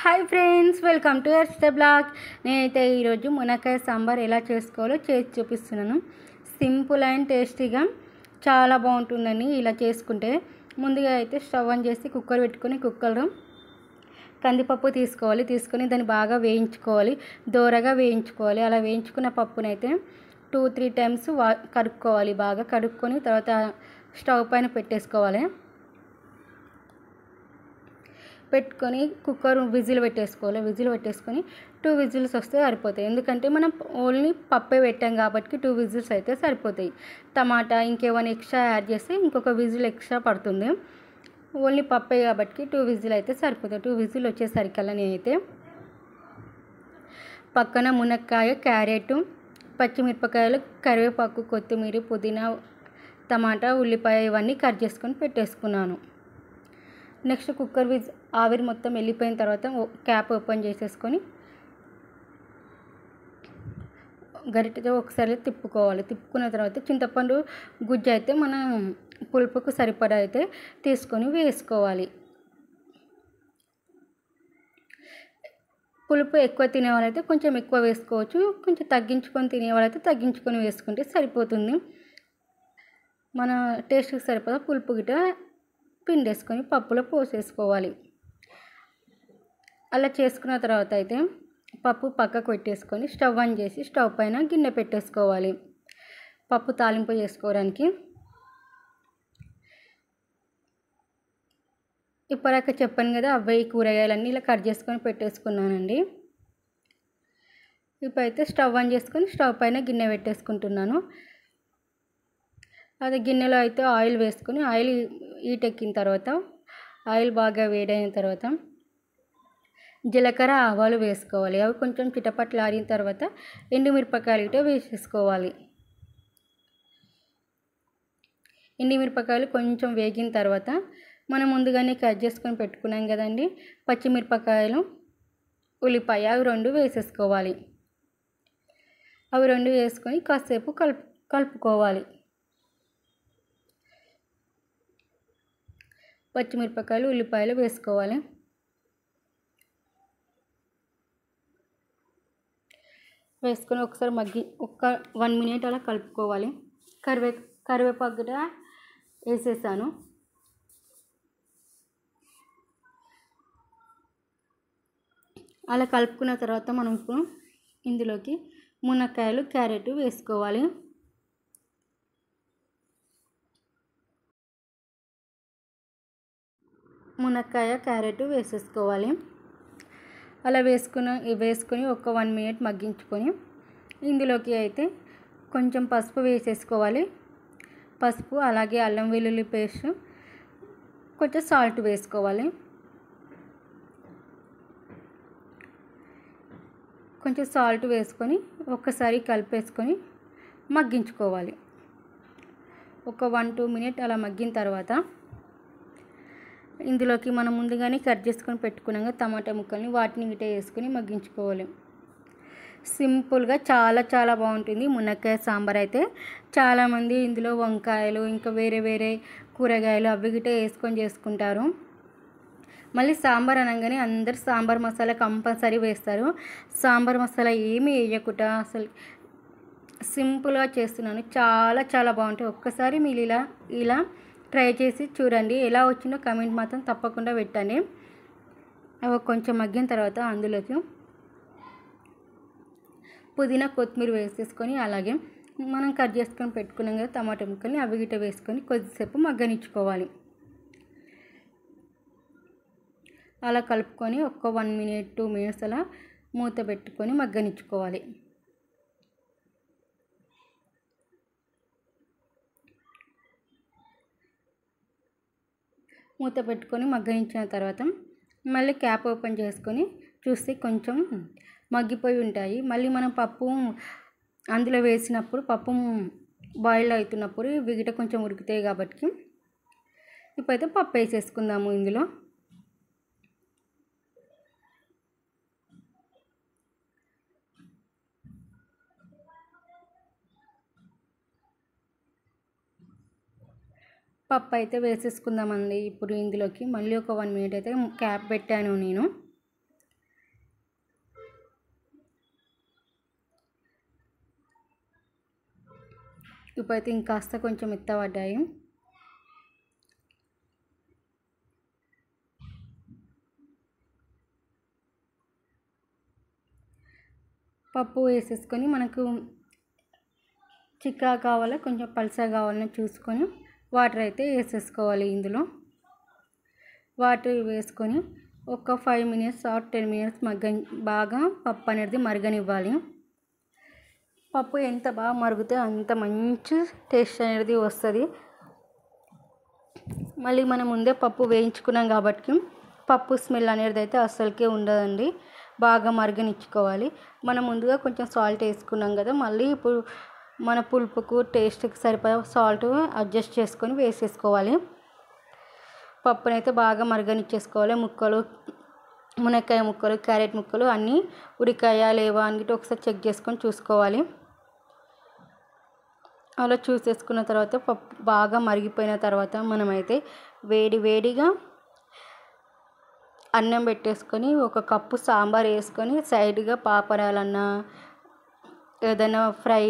Hi friends, welcome to ఎర్స్టే blog. నేనైతే ఈరోజు మునక్కాయ సాంబార్ ఎలా చేసుకోవాలో చేసి చూపిస్తున్నాను. సింపుల్ అండ్ టేస్టీగా చాలా బాగుంటుందని ఇలా చేసుకుంటే. ముందుగా అయితే స్టవ్ ఆన్ చేసి కుక్కర్ పెట్టుకొని కుక్కర్లో కందిపప్పు తీసుకొని దాన్ని బాగా వేయించుకోవాలి, దోరగా వేయించుకోవాలి. అలా వేయించుకున్న పప్పునైతే 2-3 టైమ్స్ కడుక్కోవాలి. బాగా కడుక్కొని తర్వాత స్టవ్ పైన పెట్టుకొని కుక్కర్ విజిల్ పెట్టేసుకోవాలి. విజిల్ పెట్టేసుకొని 2 విజిల్స్ వస్తే సరిపోతాయి. ఎందుకంటే మనం ఓన్లీ పప్పే పెట్టాం కాబట్టి 2 విజిల్స్ అయితే సరిపోతాయి. టమాటా ఇంకేమైనా ఎక్స్ట్రా యాడ్ చేస్తే ఇంకొక విజిల్ ఎక్స్ట్రా పడుతుంది. ఓన్లీ పప్పే కాబట్టి 2 విజిల్ అయితే సరిపోతాయి. 2 విజిల్ వచ్చేసరికల్లా నేనైతే పక్కన మునక్కాయ, క్యారెట్, పచ్చిమిరపకాయలు, కరివేపాకు, కొత్తిమీర, పుదీనా, టమాటా, ఉల్లిపాయ ఇవన్నీ కట్ చేసుకొని పెట్టేసుకున్నాను. నెక్స్ట్ కుక్కర్ ఆవిరి మొత్తం వెళ్ళిపోయిన తర్వాత క్యాప్ ఓపెన్ చేసేసుకొని గరిటెతో ఒకసారి తిప్పుకోవాలి. తిప్పుకున్న తర్వాత చింతపండు గుజ్జు అయితే మనం పులుపుకు సరిపడా అయితే తీసుకొని వేసుకోవాలి. పులుపు ఎక్కువ తినేవాళ్ళైతే కొంచెం ఎక్కువ వేసుకోవచ్చు, కొంచెం తగ్గించుకొని తినేవాళ్ళైతే తగ్గించుకొని వేసుకుంటే సరిపోతుంది. మన టేస్ట్కి సరిపడా పులుపు గిట పిండేసుకొని పప్పులో పోసేసుకోవాలి. అలా చేసుకున్న తర్వాత అయితే పప్పు పక్కకు పెట్టేసుకొని స్టవ్ ఆన్ చేసి స్టవ్ పైన గిన్నె పెట్టేసుకోవాలి పప్పు తాలింపు చేసుకోవడానికి. ఇప్పటిదాకా చెప్పాను కదా, అవే కూరగాయలన్నీ ఇలా కట్ చేసుకొని పెట్టేసుకున్నానండి. ఇప్పుడైతే స్టవ్ ఆన్ చేసుకొని స్టవ్ పైన గిన్నె పెట్టేసుకుంటున్నాను. అదే గిన్నెలో అయితే ఆయిల్ వేసుకొని ఆయిల్ హీట్ ఎక్కిన తర్వాత ఆయిల్ బాగా వేడైన తర్వాత జీలకర్ర, ఆవాలు వేసుకోవాలి. అవి కొంచెం చిటపట్లు ఆరిన తర్వాత ఎండుమిరపకాయలు గిట్ట వేసేసుకోవాలి. ఎండుమిరపకాయలు కొంచెం వేగిన తర్వాత మనం ముందుగానే కట్ చేసుకొని పెట్టుకున్నాం కదండి పచ్చిమిరపకాయలు, ఉల్లిపాయ, అవి 2 వేసేసుకోవాలి. అవి 2 వేసుకొని కాసేపు కలుపుకోవాలి. పచ్చిమిరపకాయలు, ఉల్లిపాయలు వేసుకోవాలి. వేసుకొని ఒకసారి ఒక 1 మినిట్ అలా కలుపుకోవాలి. కరివేపాకు కూడా వేసేసాను. అలా కలుపుకున్న తర్వాత మనం ఇప్పుడు ఇందులోకి మునక్కాయలు, క్యారెట్ వేసుకోవాలి. మునక్కాయ, క్యారెట్ వేసేసుకోవాలి. అలా వేసుకొని ఒక 1 మినిట్ మగ్గించుకొని ఇందులోకి అయితే కొంచెం పసుపు వేసేసుకోవాలి. పసుపు అలాగే అల్లం వెల్లుల్లి పేస్ట్, కొంచెం సాల్ట్ వేసుకోవాలి. కొంచెం సాల్ట్ వేసుకొని ఒక్కసారి కలిపేసుకొని మగ్గించుకోవాలి. ఒక 1-2 మినిట్ అలా మగ్గిన తర్వాత ఇందులోకి మనం ముందుగానే కట్ చేసుకొని పెట్టుకున్నాం టమాటా ముక్కల్ని, వాటిని గిట్ట వేసుకొని మగ్గించుకోవాలి. సింపుల్గా చాలా చాలా బాగుంటుంది మునక్కాయ సాంబార్ అయితే. చాలామంది ఇందులో వంకాయలు ఇంకా వేరే కూరగాయలు అవి గిట్ట వేసుకొని చేసుకుంటారు. మళ్ళీ సాంబార్ అనగానే అందరు సాంబార్ మసాలా కంపల్సరీ వేస్తారు. సాంబార్ మసాలా ఏమీ వేయకుండా అసలు సింపుల్గా చేస్తున్నాను. చాలా చాలా బాగుంటాయి. ఒక్కసారి మీరు ఇలా ట్రై చేసి చూడండి. ఎలా వచ్చిందో కామెంట్ మాత్రం తప్పకుండా పెట్టండి. అవి కొంచెం మగ్గిన తర్వాత అందులోకి పుదీనా, కొత్తిమీర వేసేసుకొని అలాగే మనం కట్ చేసుకొని పెట్టుకున్నాం కదా టమాటా ముక్కల్ని అవి గిట్ట వేసుకొని కొద్దిసేపు మగ్గనిచ్చుకోవాలి. అలా కలుపుకొని ఒక 1 మినిట్ 2 మినిట్స్ అలా మూత పెట్టుకొని మగ్గనిచ్చుకోవాలి. మూత పెట్టుకొని మగ్గనించిన తర్వాత మళ్ళీ క్యాప్ ఓపెన్ చేసుకొని చూస్తే కొంచెం మగ్గిపోయి ఉంటాయి. మళ్ళీ మనం పప్పు అందులో వేసినప్పుడు పప్పు బాయిల్ అవుతున్నప్పుడు విగిట కొంచెం ఉడుకుతాయి కాబట్టి ఇప్పుడైతే పప్పు వేసేసుకుందాము. ఇందులో పప్పు వేసేసుకుందామండి. ఇప్పుడు ఇందులోకి మళ్ళీ ఒక 1 మినిట్ అయితే క్యాప్ పెట్టాను నేను. ఇప్పుడైతే ఇంకాస్త కొంచెం మెత్తబడ్డాయి. పప్పు వేసేసుకొని మనకు చిక్కగా కావాలా కొంచెం పలుచగా కావాలని చూసుకొని వాటర్ అయితే వేసేసుకోవాలి. ఇందులో వాటర్ వేసుకొని ఒక 5 minutes or 10 minutes బాగా పప్పు అనేది మరగనివ్వాలి. పప్పు ఎంత బాగా మరిగితే అంత మంచి టేస్ట్ అనేది వస్తుంది. మళ్ళీ మనం ముందే పప్పు వేయించుకున్నాం కాబట్టి పప్పు స్మెల్ అనేది అయితే అస్సలకే ఉండదండి. బాగా మరగనిచ్చుకోవాలి. మనం ముందుగా కొంచెం సాల్ట్ వేసుకున్నాం కదా, మళ్ళీ ఇప్పుడు మన పులుపుకు టేస్ట్కి సరిపడా సాల్ట్ అడ్జస్ట్ చేసుకొని వేసేసుకోవాలి. పప్పునైతే బాగా మరగనిచ్చేసుకోవాలి. మునక్కాయ ముక్కలు, క్యారెట్ ముక్కలు అన్నీ ఉడికాయా లేవా అని ఒకసారి చెక్ చేసుకొని చూసుకోవాలి. అలా చూసేసుకున్న తర్వాత పప్పు బాగా మరిగిపోయిన తర్వాత మనమైతే వేడిగా అన్నం పెట్టేసుకొని ఒక కప్పు సాంబార్ వేసుకొని సైడ్గా పాపడాలన్నా ఏదైనా ఫ్రై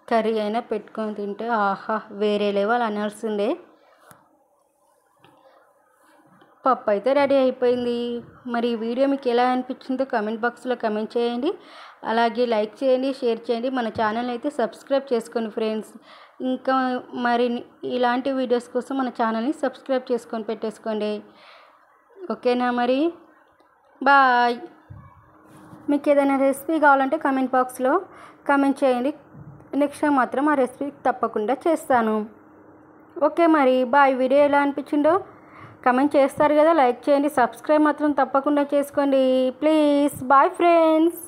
కర్రీ అయినా పెట్టుకొని తింటే ఆహా వేరే లెవెల్ అనాల్సిందే. పప్పు అయితే రెడీ అయిపోయింది. మరి ఈ వీడియో మీకు ఎలా అనిపించిందో కామెంట్ బాక్స్లో కామెంట్ చేయండి. అలాగే లైక్ చేయండి, షేర్ చేయండి. మన ఛానల్ అయితే సబ్స్క్రైబ్ చేసుకోండి ఫ్రెండ్స్. ఇంకా మరి ఇలాంటి వీడియోస్ కోసం మన ఛానల్ని సబ్స్క్రైబ్ చేసుకొని పెట్టేసుకోండి. ఓకేనా మరి బాయ్. మీకు ఏదైనా రెసిపీ కావాలంటే కామెంట్ బాక్స్లో కామెంట్ చేయండి. నెక్స్ట్ టైం మాత్రం ఆ రెసిపీ తప్పకుండా చేస్తాను. ఓకే మరి బాయ్. వీడియో ఎలా అనిపించిందో కామెంట్ చేస్తారు కదా, లైక్ చేయండి, సబ్స్క్రైబ్ మాత్రం తప్పకుండా చేసుకోండి ప్లీజ్. Bye friends.